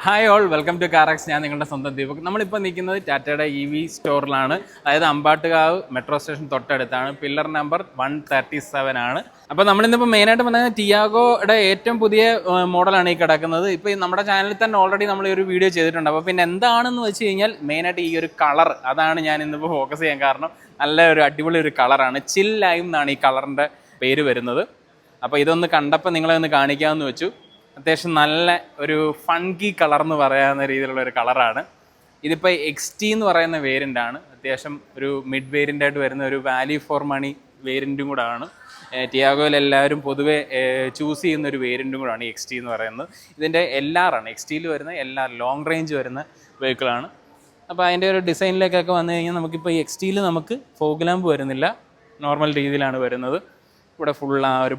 Hi all, welcome to കാറക്സ്. ഞാൻ നിങ്ങളുടെ സ്വന്തം ദീപക്. നമ്മളിപ്പോൾ നിൽക്കുന്നത് ടാറ്റയുടെ EV സ്റ്റോറിലാണ്. അതായത് അമ്പാട്ടുകാവ് മെട്രോ സ്റ്റേഷൻ തൊട്ടടുത്താണ്. പില്ലർ നമ്പർ 137 ആണ്. അപ്പോൾ നമ്മളിന്നിപ്പോൾ മെയിനായിട്ട് പറഞ്ഞാൽ ടിയാഗോയുടെ ഏറ്റവും പുതിയ മോഡലാണ് ഈ കിടക്കുന്നത്. ഇപ്പോൾ നമ്മുടെ ചാനലിൽ തന്നെ ഓൾറെഡി നമ്മൾ ഈ ഒരു വീഡിയോ ചെയ്തിട്ടുണ്ട്. അപ്പോൾ പിന്നെ എന്താണെന്ന് വെച്ച് കഴിഞ്ഞാൽ മെയിനായിട്ട് ഈ ഒരു കളർ, അതാണ് ഞാൻ ഇന്നിപ്പോൾ ഫോക്കസ് ചെയ്യാൻ കാരണം. നല്ല ഒരു അടിപൊളി ഒരു കളറാണ്. ചിൽ ലൈം എന്നാണ് ഈ കളറിൻ്റെ പേര് വരുന്നത്. അപ്പോൾ ഇതൊന്ന് കണ്ടപ്പോൾ നിങ്ങളെ ഒന്ന് കാണിക്കാമെന്ന് വെച്ചു. അത്യാവശ്യം നല്ല ഒരു ഫൺകി കളർ എന്ന് പറയാവുന്ന രീതിയിലുള്ള ഒരു കളറാണ്. ഇതിപ്പോൾ XT എന്ന് പറയുന്ന വേരിയൻ്റാണ്. അത്യാവശ്യം ഒരു മിഡ് വേരിയൻ്റായിട്ട് വരുന്ന ഒരു വാല്യൂ ഫോർ മണി വേരിയൻറ്റും കൂടെ ആണ്. ടിയാഗോയിൽ എല്ലാവരും പൊതുവെ ചൂസ് ചെയ്യുന്ന ഒരു വേരിയൻറ്റും കൂടാണ് ഈ XT എന്ന് പറയുന്നത്. ഇതിൻ്റെ LR ആണ്, XTയിൽ വരുന്ന LR ലോങ് റേഞ്ച് വരുന്ന വെഹിക്കിളാണ്. അപ്പോൾ അതിൻ്റെ ഒരു ഡിസൈനിലേക്കൊക്കെ വന്നു കഴിഞ്ഞാൽ നമുക്കിപ്പോൾ ഈ XTയിൽ നമുക്ക് ഫോഗ് ലാമ്പ് വരുന്നില്ല, നോർമൽ രീതിയിലാണ് വരുന്നത്. ഇവിടെ ഫുൾ ആ ഒരു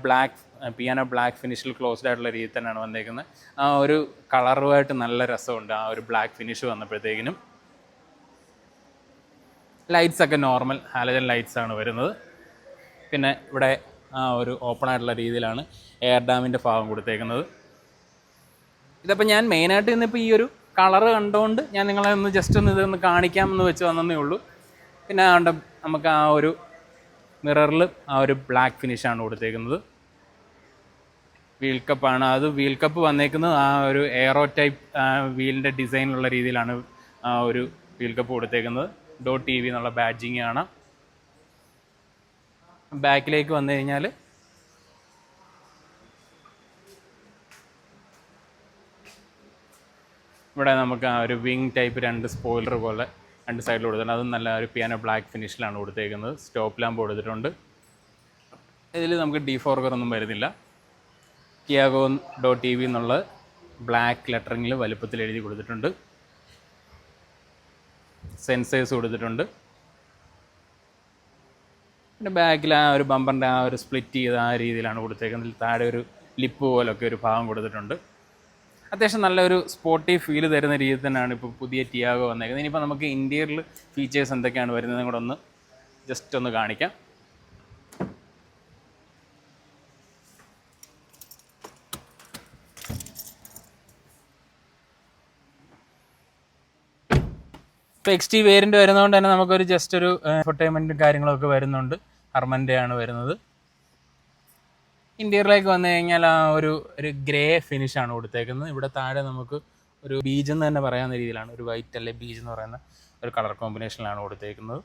പിയാനോ ബ്ലാക്ക് ഫിനിഷിൽ ക്ലോസ്ഡ് ആയിട്ടുള്ള രീതിയിൽ തന്നെയാണ് വന്നേക്കുന്നത്. ആ ഒരു കളറുമായിട്ട് നല്ല രസമുണ്ട് ആ ഒരു ബ്ലാക്ക് ഫിനിഷ് വന്നപ്പോഴത്തേക്കിനും. ലൈറ്റ്സ് ഒക്കെ നോർമൽ ഹാലജൻ ലൈറ്റ്സ് ആണ് വരുന്നത്. പിന്നെ ഇവിടെ ആ ഒരു ഓപ്പൺ ആയിട്ടുള്ള രീതിയിലാണ് എയർ ഡാമിൻ്റെ ഭാഗം കൊടുത്തേക്കുന്നത്. ഇതപ്പോൾ ഞാൻ മെയിനായിട്ട് ഇന്നിപ്പോൾ ഈ ഒരു കളറ് കണ്ടുകൊണ്ട് ഞാൻ നിങ്ങളെ ഒന്ന് ജസ്റ്റ് ഒന്ന് ഇതൊന്ന് കാണിക്കാമെന്ന് വെച്ച് വന്നതേ ഉള്ളൂ. പിന്നെ നമുക്ക് ആ ഒരു മിററിൽ ആ ഒരു ബ്ലാക്ക് ഫിനിഷാണ് കൊടുത്തേക്കുന്നത്. വീൽ കപ്പാണ്, അത് വീൽ കപ്പ് വന്നേക്കുന്നത് ആ ഒരു എയറോ ടൈപ്പ് വീലിൻ്റെ ഡിസൈനുള്ള രീതിയിലാണ് ആ ഒരു വീൽ കപ്പ് കൊടുത്തേക്കുന്നത്. .TV എന്നുള്ള ബാഡ്ജിങ് ആണ്. ബാക്കിലേക്ക് വന്നു കഴിഞ്ഞാൽ ഇവിടെ നമുക്ക് ആ ഒരു വിങ് ടൈപ്പ് 2 സ്പോയിലർ പോലെ 2 സൈഡിൽ കൊടുത്തിട്ടുണ്ട്. അതും നല്ല ഒരു പിയാനോ ബ്ലാക്ക് ഫിനിഷിലാണ് കൊടുത്തേക്കുന്നത്. സ്റ്റോപ്പ് ലാമ്പ് കൊടുത്തിട്ടുണ്ട്. ഇതിൽ നമുക്ക് ഡീഫോർഗർ ഒന്നും വരുന്നില്ല. ടിയാഗോ .TV എന്നുള്ള ബ്ലാക്ക് ലെറ്ററിങ്ങിൽ വലുപ്പത്തിൽ എഴുതി കൊടുത്തിട്ടുണ്ട്. സെൻസേഴ്സ് കൊടുത്തിട്ടുണ്ട്. പിന്നെ ബാക്കിൽ ആ ഒരു ബമ്പറിൻ്റെ ആ ഒരു സ്പ്ലിറ്റ് ചെയ്ത ആ രീതിയിലാണ് കൊടുത്തേക്കുന്നത്. താഴെ ഒരു ലിപ്പ് പോലൊക്കെ ഒരു ഭാഗം കൊടുത്തിട്ടുണ്ട്. അത്യാവശ്യം നല്ലൊരു സ്പോർട്ടി ഫീൽ തരുന്ന രീതിയിൽ തന്നെയാണ് ഇപ്പോൾ പുതിയ ടിയാഗോ വന്നേക്കുന്നത്. ഇനിയിപ്പോൾ നമുക്ക് ഇൻറ്റീരിയറിൽ ഫീച്ചേഴ്സ് എന്തൊക്കെയാണ് വരുന്നതും കൂടെ ഒന്ന് ജസ്റ്റ് ഒന്ന് കാണിക്കാം. ഇപ്പോൾ XT വേരിയൻ്റ് വരുന്നതുകൊണ്ട് തന്നെ നമുക്കൊരു ജസ്റ്റ് ഒരു എൻ്റർടൈൻമെൻറ്റും കാര്യങ്ങളൊക്കെ വരുന്നുണ്ട്. ഹർമൻ്റെ ആണ് വരുന്നത്. ഇൻറ്റീരിയറിലേക്ക് വന്നു കഴിഞ്ഞാൽ ആ ഒരു ഗ്രേ ഫിനിഷാണ് കൊടുത്തേക്കുന്നത്. ഇവിടെ താഴെ നമുക്ക് ഒരു ബീജ് എന്ന് തന്നെ പറയാവുന്ന രീതിയിലാണ്, ഒരു വൈറ്റ് അല്ലെ ബീജ് എന്ന് പറയുന്ന ഒരു കളർ കോമ്പിനേഷനിലാണ് കൊടുത്തേക്കുന്നത്.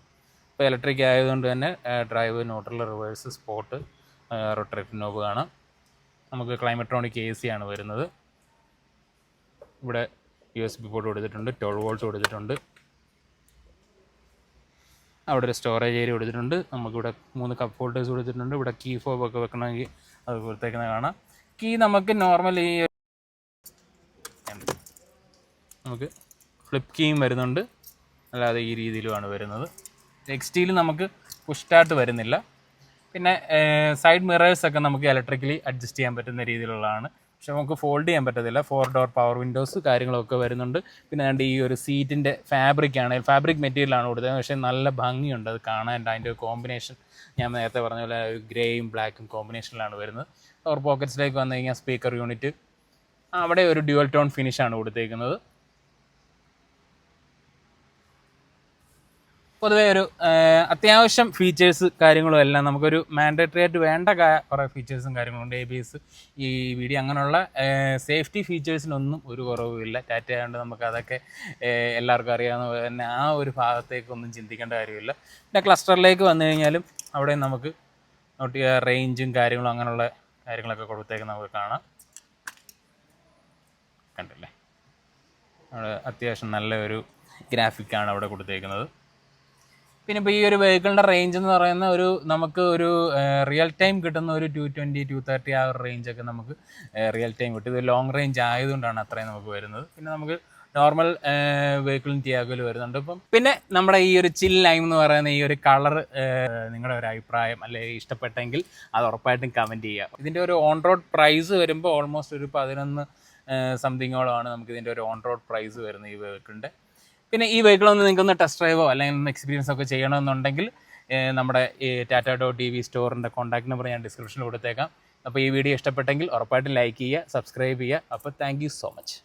ഇപ്പോൾ ഇലക്ട്രിക് ആയതുകൊണ്ട് തന്നെ drive, neutral, reverse, sport, rotate knob കാണാം. നമുക്ക് ക്ലൈമട്രോണിക് AC ആണ് വരുന്നത്. ഇവിടെ USB പോർട്ട് കൊടുത്തിട്ടുണ്ട്, 12 വോൾട്ട് കൊടുത്തിട്ടുണ്ട്. അവിടെ ഒരു സ്റ്റോറേജ് ഏരിയ കൊടുത്തിട്ടുണ്ട്. നമുക്കിവിടെ 3 കപ്പ് ഹോൾഡേഴ്സ് കൊടുത്തിട്ടുണ്ട്. ഇവിടെ കീ ഫോബ് ഒക്കെ വെക്കണമെങ്കിൽ അത് കൊടുത്തേക്കുന്നത് കാണാം. കീ നമുക്ക് നോർമൽ നമുക്ക് ഫ്ലിപ്പ് കീയും വരുന്നുണ്ട്, അല്ലാതെ ഈ രീതിയിലുമാണ് വരുന്നത്. XTയിൽ നമുക്ക് പുഷ് സ്റ്റാർട്ട് വരുന്നില്ല. പിന്നെ സൈഡ് മിറേഴ്സൊക്കെ നമുക്ക് ഇലക്ട്രിക്കലി അഡ്ജസ്റ്റ് ചെയ്യാൻ പറ്റുന്ന രീതിയിലുള്ളതാണ്. പക്ഷെ നമുക്ക് ഫോൾഡ് ചെയ്യാൻ പറ്റത്തില്ല. 4 ഡോർ പവർ വിൻഡോസ് കാര്യങ്ങളൊക്കെ വരുന്നുണ്ട്. പിന്നെ അതിൻ്റെ ഈ ഒരു സീറ്റിൻ്റെ ഫാബ്രിക് മെറ്റീരിയലാണ് കൊടുത്തത്. പക്ഷേ നല്ല ഭംഗിയുണ്ട് അത് കാണാൻ. അതിൻ്റെ ഒരു കോമ്പിനേഷൻ ഞാൻ നേരത്തെ പറഞ്ഞ പോലെ ഗ്രേയും ബ്ലാക്കും കോമ്പിനേഷനിലാണ് വരുന്നത്. ഡോർ പോക്കറ്റ്സിലേക്ക് വന്നു കഴിഞ്ഞാൽ സ്പീക്കർ യൂണിറ്റ്, അവിടെ ഒരു ഡ്യുവൽ ടോൺ ഫിനിഷാണ് കൊടുത്തേക്കുന്നത്. പൊതുവേ ഒരു അത്യാവശ്യം ഫീച്ചേഴ്സ് കാര്യങ്ങളും എല്ലാം നമുക്കൊരു മാൻഡേറ്ററി ആയിട്ട് വേണ്ട കുറേ ഫീച്ചേഴ്സും കാര്യങ്ങളുണ്ട്. ABS, EBD, അങ്ങനെയുള്ള സേഫ്റ്റി ഫീച്ചേഴ്സിനൊന്നും ഒരു കുറവുമില്ല. ടാറ്റ ആയതുകൊണ്ട് നമുക്ക് അതൊക്കെ എല്ലാവർക്കും അറിയാവുന്ന പോലെ തന്നെ ആ ഒരു ഭാഗത്തേക്കൊന്നും ചിന്തിക്കേണ്ട കാര്യമില്ല. പിന്നെ ക്ലസ്റ്ററിലേക്ക് വന്നു കഴിഞ്ഞാലും അവിടെ നമുക്ക് നോട്ട് ചെയ്യുക റേഞ്ചും കാര്യങ്ങളും അങ്ങനെയുള്ള കാര്യങ്ങളൊക്കെ കൊടുത്തേക്ക് നമുക്ക് കാണാം. കണ്ടില്ലേ, അവിടെ അത്യാവശ്യം നല്ല ഒരു ഗ്രാഫിക്കാണ് അവിടെ കൊടുത്തേക്കുന്നത്. പിന്നെ ഇപ്പോൾ ഈ ഒരു വെഹിക്കിളിൻ്റെ റേഞ്ച് എന്ന് പറയുന്ന നമുക്ക് ഒരു റിയൽ ടൈം കിട്ടുന്ന ഒരു 220, 230 ആ ഒരു റേഞ്ചൊക്കെ നമുക്ക് റിയൽ ടൈം കിട്ടും. ഇത് ലോങ് റേഞ്ച് ആയതുകൊണ്ടാണ് അത്രയും നമുക്ക് വരുന്നത്. പിന്നെ നമുക്ക് നോർമൽ വെഹിക്കിളും ടിയാഗോയിൽ വരുന്നുണ്ട്. ഇപ്പം പിന്നെ നമ്മുടെ ഈ ഒരു ചിൽ ലൈം എന്ന് പറയുന്ന ഈ ഒരു കളർ നിങ്ങളുടെ ഒരു അഭിപ്രായം അല്ലെങ്കിൽ ഇഷ്ടപ്പെട്ടെങ്കിൽ അത് ഉറപ്പായിട്ടും കമൻറ്റ് ചെയ്യുക. ഇതിൻ്റെ ഒരു ഓൺ റോഡ് പ്രൈസ് വരുമ്പോൾ ഓൾമോസ്റ്റ് ഒരു 11 സംതിങ്ങോളമാണ് നമുക്ക് ഇതിൻ്റെ ഒരു ഓൺ റോഡ് പ്രൈസ് വരുന്നത് ഈ വെഹിക്കിളിൻ്റെ. പിന്നെ ഈ വെഹിക്കിളൊന്ന് നിങ്ങൾക്കൊന്ന് ടെസ്റ്റ് ഡ്രൈവോ അല്ലെങ്കിൽ ഒന്ന് എക്സ്പീരിയൻസ് ഒക്കെ ചെയ്യണമെന്നുണ്ടെങ്കിൽ നമ്മുടെ ഈ ടാറ്റ.TV സ്റ്റോറിൻ്റെ കോൺടാക്ട് നമ്പർ ഞാൻ ഡിസ്ക്രിപ്ഷനിൽ കൊടുത്തേക്കാം. അപ്പോൾ ഈ വീഡിയോ ഇഷ്ടപ്പെട്ടെങ്കിൽ ഉറപ്പായിട്ടും ലൈക്ക് ചെയ്യുക, സബ്സ്ക്രൈബ് ചെയ്യുക. അപ്പോൾ താങ്ക് യു സോ മച്ച്.